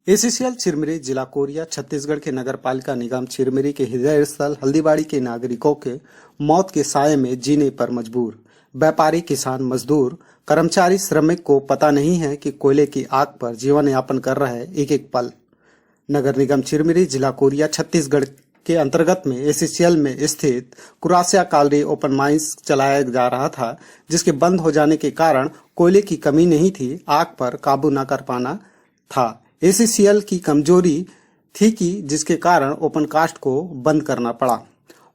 ACCL Chirmiri जिला Korea Chhattisgarh के नगर पालिका निगम चिरमिरी के हृदय स्थल हल्दीबाड़ी के नागरिकों के मौत के साये में जीने पर मजबूर। व्यापारी, किसान, मजदूर, कर्मचारी, श्रमिक को पता नहीं है कि कोयले की आग पर जीवन यापन कर रहा है एक एक पल। नगर निगम चिरमिरी जिला कोरिया छत्तीसगढ़ के अंतर्गत में एसीसीएल में स्थित कुरासिया कालरी ओपन माइंस चलाया जा रहा था, जिसके बंद हो जाने के कारण कोयले की कमी नहीं थी, आग पर काबू न कर पाना था। एसीसीएल की कमजोरी थी कि जिसके कारण ओपन कास्ट को बंद करना पड़ा।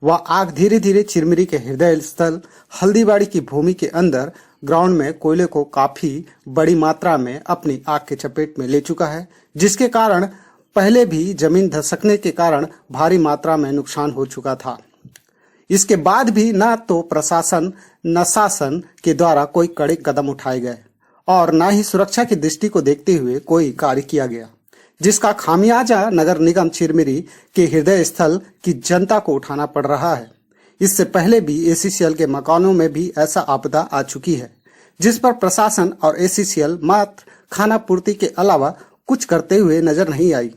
वह आग धीरे धीरे चिरमिरी के हृदय स्थल हल्दीबाड़ी की भूमि के अंदर ग्राउंड में कोयले को काफी बड़ी मात्रा में अपनी आग के चपेट में ले चुका है, जिसके कारण पहले भी जमीन धसकने के कारण भारी मात्रा में नुकसान हो चुका था। इसके बाद भी न तो प्रशासन न शासन के द्वारा कोई कड़े कदम उठाए गए और न ही सुरक्षा की दृष्टि को देखते हुए कोई कार्य किया गया, जिसका खामियाजा नगर निगम चिरमिरी के हृदय स्थल की जनता को उठाना पड़ रहा है। इससे पहले भी एसीसीएल के मकानों में भी ऐसा आपदा आ चुकी है, जिस पर प्रशासन और एसीसीएल मात्र खाना पूर्ति के अलावा कुछ करते हुए नजर नहीं आई।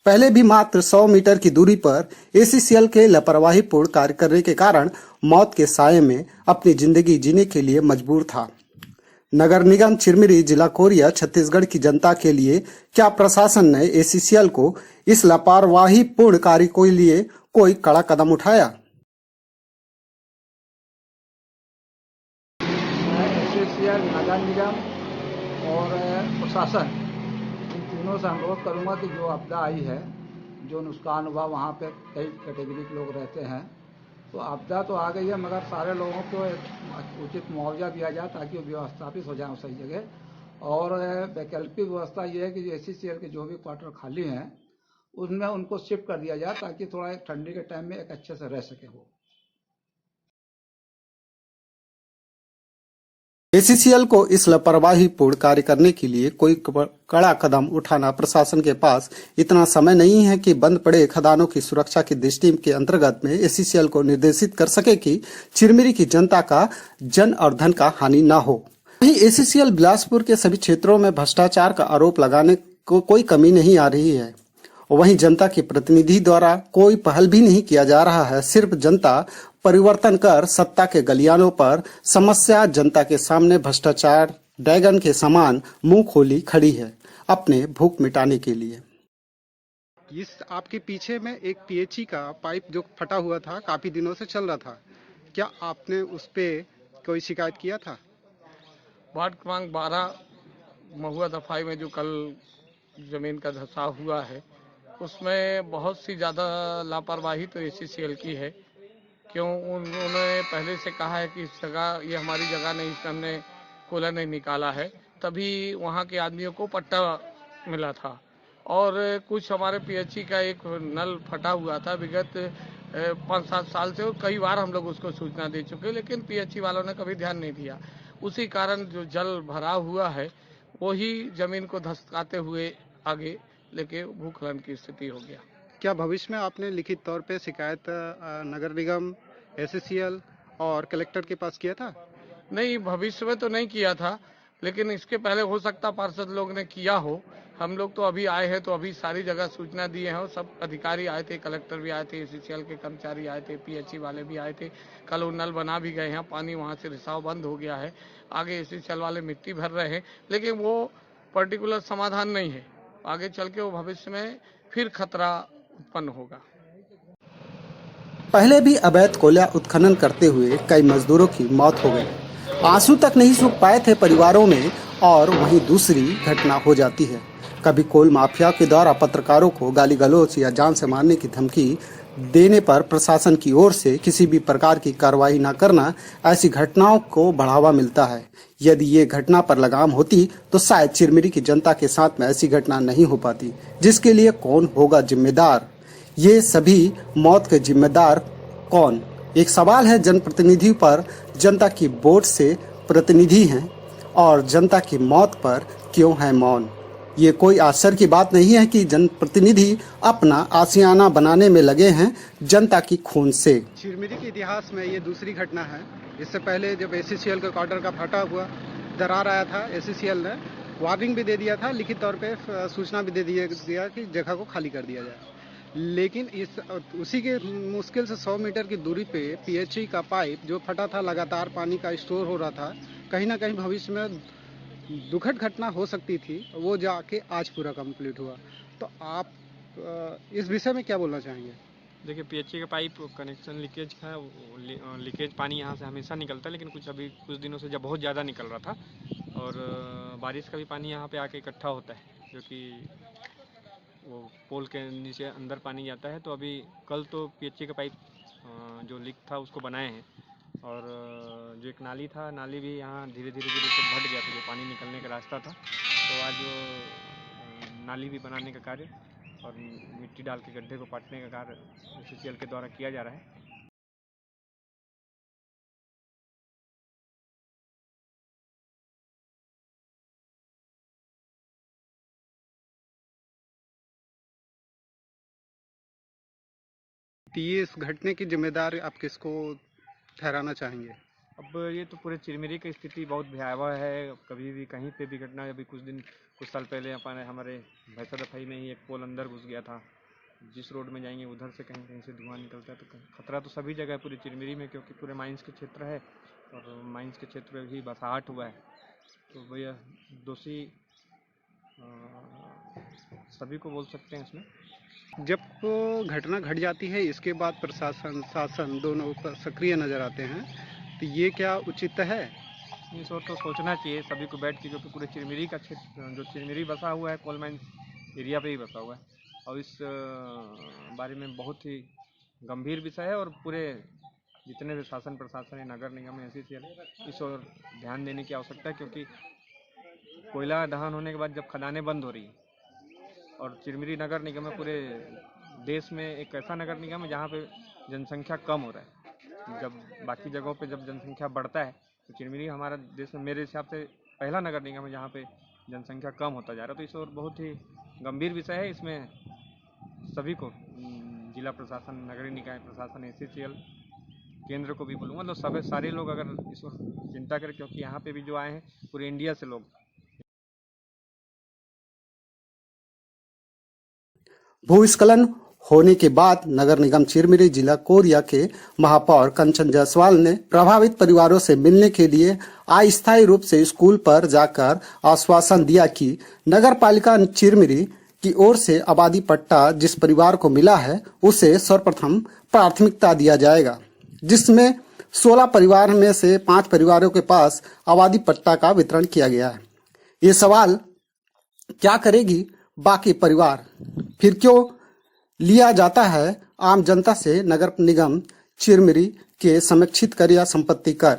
पहले भी मात्र 100 मीटर की दूरी पर एसीसीएल के लापरवाहीपूर्ण कार्य करने के कारण मौत के साये में अपनी जिंदगी जीने के लिए मजबूर था। नगर निगम चिरमिरी जिला कोरिया छत्तीसगढ़ की जनता के लिए क्या प्रशासन ने एसीसीएल को इस लापरवाहीपूर्ण कार्य के लिए कोई कड़ा कदम उठाया? एसीसीएल, नगर निगम और प्रशासन, इन तीनों से अनुरोध करूंगा कि जो आपदा आई है, जो नुकसान हुआ, वहाँ पे कई कैटेगरी के लोग रहते हैं, तो आपदा तो आ गई है, मगर सारे लोगों को उचित मुआवजा दिया जाए ताकि वो व्यवस्थापित हो जाए सही जगह। और वैकल्पिक व्यवस्था ये है कि एसीसीएल के जो भी क्वार्टर खाली हैं उनमें उनको शिफ्ट कर दिया जाए ताकि थोड़ा एक ठंडी के टाइम में एक अच्छे से रह सके वो। एसीसीएल को इस लापरवाहीपूर्ण कार्य करने के लिए कोई कड़ा कदम उठाना प्रशासन के पास इतना समय नहीं है कि बंद पड़े खदानों की सुरक्षा की दृष्टि के अंतर्गत में एसीसीएल को निर्देशित कर सके कि चिरमिरी की जनता का जन और धन का हानि न हो। वहीं एसीसीएल बिलासपुर के सभी क्षेत्रों में भ्रष्टाचार का आरोप लगाने को कोई कमी नहीं आ रही है। वहीं जनता के प्रतिनिधि द्वारा कोई पहल भी नहीं किया जा रहा है। सिर्फ जनता परिवर्तन कर सत्ता के गलियानों पर समस्या जनता के सामने भ्रष्टाचार ड्रैगन के समान मुंह खोली खड़ी है अपने भूख मिटाने के लिए। इस आपके पीछे में एक पीएचई का पाइप जो फटा हुआ था, काफी दिनों से चल रहा था, क्या आपने उस पे कोई शिकायत किया था? वार्ड क्रमांक 12 महुआ दफाई में जो कल जमीन का धंसाव हुआ है, उसमें बहुत सी ज़्यादा लापरवाही तो एसीसीएल की है। क्यों उन्होंने पहले से कहा है कि इस जगह, ये हमारी जगह नहीं, इसमें हमने कोयला नहीं निकाला है, तभी वहाँ के आदमियों को पट्टा मिला था। और कुछ हमारे पीएचई का एक नल फटा हुआ था विगत 5-7 साल से, और कई बार हम लोग उसको सूचना दे चुके, लेकिन पीएचई वालों ने कभी ध्यान नहीं दिया। उसी कारण जो जल भरा हुआ है वही जमीन को धसकाते हुए आगे लेके भूखलन की स्थिति हो गया। क्या भविष्य में आपने लिखित तौर पे शिकायत नगर निगम, एसीसीएल और कलेक्टर के पास किया था? नहीं, भविष्य में तो नहीं किया था, लेकिन इसके पहले हो सकता पार्षद लोग ने किया हो। हम लोग तो अभी आए हैं, तो अभी सारी जगह सूचना दिए हैं और सब अधिकारी आए थे, कलेक्टर भी आए थे, एसीसीएल के कर्मचारी आए थे, पीएचई वाले भी आए थे। कल वो नल बना भी गए हैं, पानी वहाँ से रिसाव बंद हो गया है। आगे एसीसीएल वाले मिट्टी भर रहे हैं, लेकिन वो पर्टिकुलर समाधान नहीं है। आगे चल के वो भविष्य में फिर खतरा उत्पन्न होगा। पहले भी अवैध कोयला उत्खनन करते हुए कई मजदूरों की मौत हो गई। आंसू तक नहीं सूख पाए थे परिवारों में, और वहीं दूसरी घटना हो जाती है। कभी कोल माफिया के द्वारा पत्रकारों को गाली गलौज या जान से मारने की धमकी देने पर प्रशासन की ओर से किसी भी प्रकार की कार्रवाई न करना, ऐसी घटनाओं को बढ़ावा मिलता है। यदि ये घटना पर लगाम होती तो शायद चिरमिरी की जनता के साथ में ऐसी घटना नहीं हो पाती, जिसके लिए कौन होगा जिम्मेदार? ये सभी मौत के जिम्मेदार कौन? एक सवाल है जनप्रतिनिधि पर। जनता की वोट से प्रतिनिधि हैं और जनता की मौत पर क्यों है मौन? ये कोई आश्चर्य की बात नहीं है कि जनप्रतिनिधि अपना आशियाना बनाने में लगे हैं जनता की खून से। चिरमिरी के इतिहास में ये दूसरी घटना है। इससे पहले जब एसीसीएल के क्वार्टर का फटा हुआ दरार आया था, एसीसीएल ने वार्निंग भी दे दिया था, लिखित तौर पे सूचना भी दे दिया कि जगह को खाली कर दिया जाए। लेकिन उसी के मुश्किल से 100 मीटर की दूरी पे पीएचई का पाइप जो फटा था, लगातार पानी का स्टोर हो रहा था, कहीं ना कहीं भविष्य में दुखद घटना हो सकती थी, वो जाके आज पूरा कंप्लीट हुआ। तो आप इस विषय में क्या बोलना चाहेंगे? देखिए, पीएचई का पाइप कनेक्शन लीकेज का लीकेज पानी यहाँ से हमेशा निकलता है, लेकिन कुछ दिनों से जब बहुत ज़्यादा निकल रहा था, और बारिश का भी पानी यहाँ पे आके इकट्ठा होता है, जो कि वो पोल के नीचे अंदर पानी जाता है। तो अभी कल तो पीएचई का पाइप जो लीक था उसको बनाए हैं, और जो एक नाली था, नाली भी यहाँ धीरे धीरे से भट गया था, जो पानी निकलने का रास्ता था। तो आज वो नाली भी बनाने का कार्य और मिट्टी डाल के गड्ढे को पाटने का कार्य एससीसीएल के द्वारा किया जा रहा है। तो ये इस घटने की जिम्मेदार आप किसको ठहराना चाहेंगे? अब ये तो पूरे चिरमिरी की स्थिति बहुत भयावह है। कभी भी कहीं पे भी घटना, अभी कुछ साल पहले हमारे भैंसा दफाई में ही एक पोल अंदर घुस गया था। जिस रोड में जाएंगे उधर से कहीं कहीं से धुआं निकलता है। तो खतरा तो सभी जगह है पूरी चिरमिरी में, क्योंकि पूरे माइंस के क्षेत्र है, और माइंस के क्षेत्र में भी बसाहट हुआ है। तो भैया दोषी सभी को बोल सकते हैं इसमें। जब घटना घट जाती है, इसके बाद प्रशासन शासन दोनों सक्रिय नजर आते हैं, तो ये क्या उचित है? इस और तो सोचना चाहिए सभी को बैठ के, क्योंकि पूरे चिरमिरी का क्षेत्र, जो चिरमिरी बसा हुआ है, कोल माइंस एरिया पे ही बसा हुआ है, और इस बारे में बहुत ही गंभीर विषय है। और पूरे जितने भी शासन प्रशासन है, नगर निगम, एससीसीएल, इस और ध्यान देने की आवश्यकता है। क्योंकि कोयला दहन होने के बाद जब खदानें बंद हो रही है, और चिरमिरी नगर निगम में पूरे देश में एक ऐसा नगर निगम है जहाँ पे जनसंख्या कम हो रहा है। जब बाकी जगहों पे जब जनसंख्या बढ़ता है, तो चिरमिरी हमारा देश में मेरे हिसाब से पहला नगर निगम है जहाँ पे जनसंख्या कम होता जा रहा है। तो इस और बहुत ही गंभीर विषय है। इसमें सभी को, जिला प्रशासन, नगरीय निकाय प्रशासन, एससीसीएल, केंद्र को भी बोलूँगा, तो सारे लोग अगर इस और चिंता करें, क्योंकि यहाँ पे भी जो आए हैं पूरे इंडिया से लोग। भूस्खलन होने के बाद नगर निगम चिरमिरी जिला कोरिया के महापौर कंचन जायसवाल ने प्रभावित परिवारों से मिलने के लिए अस्थायी रूप से स्कूल पर जाकर आश्वासन दिया कि नगर पालिका चिरमिरी की ओर से आबादी पट्टा जिस परिवार को मिला है उसे सर्वप्रथम प्राथमिकता दिया जाएगा, जिसमें 16 परिवार में से 5 परिवारों के पास आबादी पट्टा का वितरण किया गया है। ये सवाल क्या करेगी बाकी परिवार, फिर क्यों लिया जाता है आम जनता से नगर निगम चिरमिरी के संरक्षित कर या संपत्ति कर?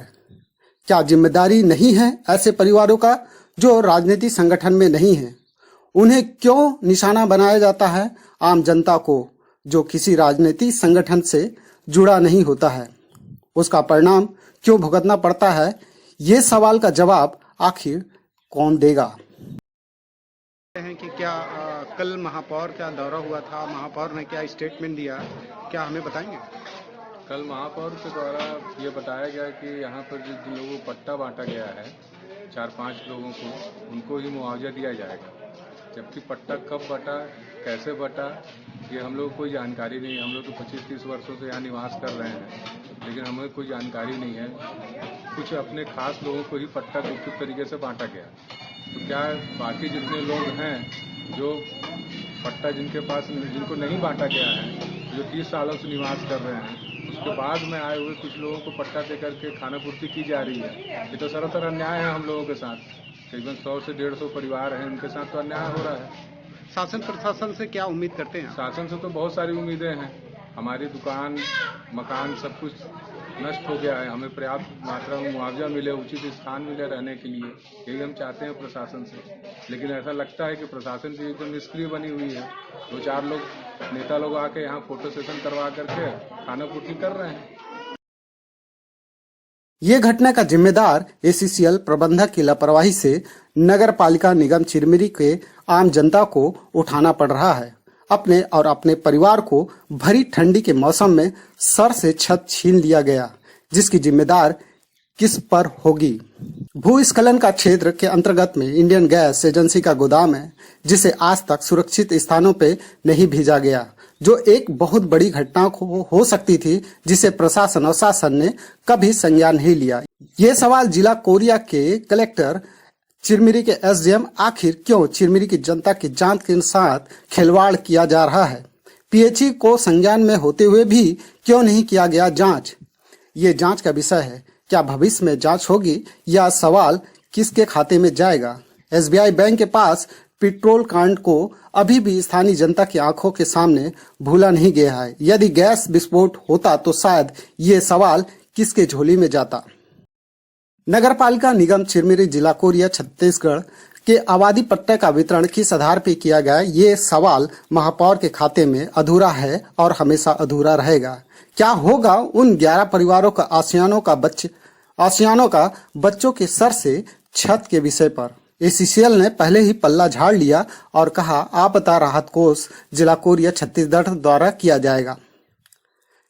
क्या जिम्मेदारी नहीं है ऐसे परिवारों का जो राजनीतिक संगठन में नहीं है? उन्हें क्यों निशाना बनाया जाता है आम जनता को जो किसी राजनीतिक संगठन से जुड़ा नहीं होता है? उसका परिणाम क्यों भुगतना पड़ता है? ये सवाल का जवाब आखिर कौन देगा? हैं कि क्या कल महापौर का दौरा हुआ था, महापौर ने क्या स्टेटमेंट दिया, क्या हमें बताएंगे? कल महापौर के द्वारा ये बताया गया कि यहाँ पर जिन लोगों को पट्टा बांटा गया है, 4-5 लोगों को, उनको ही मुआवजा दिया जाएगा। जबकि पट्टा कब बटा, कैसे बटा, ये हम लोग को कोई जानकारी नहीं है। हम लोग तो 25-30 वर्षों से यहाँ निवास कर रहे हैं, लेकिन हमें कोई जानकारी नहीं है। कुछ अपने खास लोगों को ही पट्टा गुपचुप तरीके से बांटा गया। तो क्या बाकी जितने लोग हैं जो पट्टा जिनको नहीं बांटा गया है, जो 30 सालों से निवास कर रहे हैं, उसके बाद में आए हुए कुछ लोगों को पट्टा दे करके खाना पूर्ति की जा रही है। ये तो सरासर अन्याय है हम लोगों के साथ। करीबन 100 से 150 परिवार हैं, उनके साथ तो अन्याय हो रहा है। शासन प्रशासन से क्या उम्मीद करते हैं? शासन से तो बहुत सारी उम्मीदें हैं। हमारी दुकान, मकान, सब कुछ नष्ट हो गया है। हमें पर्याप्त मात्रा में मुआवजा मिले, उचित स्थान मिले रहने के लिए, यही हम चाहते हैं प्रशासन से। लेकिन ऐसा लगता है कि प्रशासन भी एकदम निष्क्रिय बनी हुई है। 2-4 लोग, नेता लोग आके यहाँ फोटो सेशन करवा करके खाना पूर्ति कर रहे हैं। ये घटना का जिम्मेदार एससीसीएल प्रबंधक की लापरवाही से नगर पालिका निगम चिरमिरी के आम जनता को उठाना पड़ रहा है। अपने और अपने परिवार को भरी ठंडी के मौसम में सर से छत छीन लिया गया, जिसकी जिम्मेदार किस पर होगी। भूस्खलन का क्षेत्र के अंतर्गत में इंडियन गैस एजेंसी का गोदाम है, जिसे आज तक सुरक्षित स्थानों पे नहीं भेजा गया, जो एक बहुत बड़ी घटना हो सकती थी, जिसे प्रशासन और शासन ने कभी संज्ञान नहीं लिया। ये सवाल जिला कोरिया के कलेक्टर, चिरमिरी के एसडीएम, आखिर क्यों चिरमिरी की जनता की जान के साथ खिलवाड़ किया जा रहा है? पीएचई को संज्ञान में होते हुए भी क्यों नहीं किया गया जांच? ये जांच का विषय है। क्या भविष्य में जांच होगी या सवाल किसके खाते में जाएगा? एसबीआई बैंक के पास पेट्रोल कांड को अभी भी स्थानीय जनता की आंखों के सामने भूला नहीं गया है। यदि गैस विस्फोट होता तो शायद ये सवाल किसके झोली में जाता। नगर पालिका निगम चिरमिरी, जिला कोरिया, छत्तीसगढ़ के आबादी पट्टे का वितरण किस आधार पर किया गया, ये सवाल महापौर के खाते में अधूरा है और हमेशा अधूरा रहेगा। क्या होगा उन 11 परिवारों का आशियानों का बच्चों के सर से छत के विषय पर? एसीसीएल ने पहले ही पल्ला झाड़ लिया और कहा आपदा राहत कोष जिला कोरिया, छत्तीसगढ़ द्वारा किया जाएगा।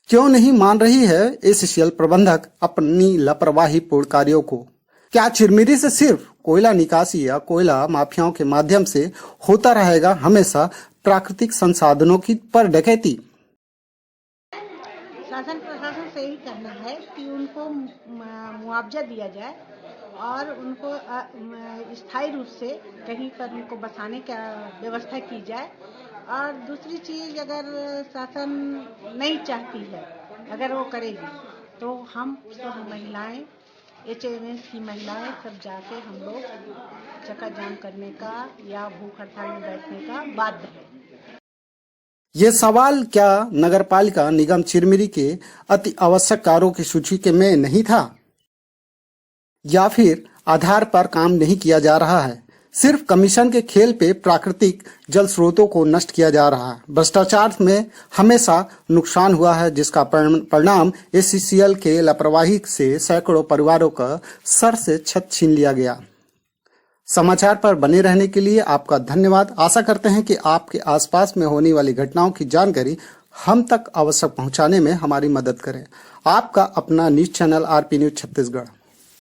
क्यों नहीं मान रही है एसीसीएल प्रबंधक अपनी लापरवाही पूर्ण कार्यों को? क्या चिरमिरी से सिर्फ कोयला निकासी या कोयला माफियाओं के माध्यम से होता रहेगा हमेशा प्राकृतिक संसाधनों की पर डकैती? शासन प्रशासन से ही कहना है कि उनको मुआवजा दिया जाए और उनको स्थायी रूप से कहीं पर उनको बसाने का व्यवस्था की जाए। और दूसरी चीज, अगर शासन नहीं चाहती है, अगर वो करेगी तो हम सब महिलाएं, एचएमएस की महिलाएं सब जाके हम लोग चक्का जाम करने का या भूख हड़ताल में बैठने का बाध्य है। ये सवाल क्या नगरपालिका निगम चिरमिरी के अति आवश्यक कार्यों की सूची के में नहीं था, या फिर आधार पर काम नहीं किया जा रहा है? सिर्फ कमीशन के खेल पे प्राकृतिक जल स्रोतों को नष्ट किया जा रहा है। भ्रष्टाचार में हमेशा नुकसान हुआ है, जिसका परिणाम एसीसीएल के लापरवाही से सैकड़ों परिवारों का सर से छत छीन लिया गया। समाचार पर बने रहने के लिए आपका धन्यवाद। आशा करते हैं कि आपके आसपास में होने वाली घटनाओं की जानकारी हम तक आवश्यक पहुंचाने में हमारी मदद करें। आपका अपना news channel RP news Chhattisgarh.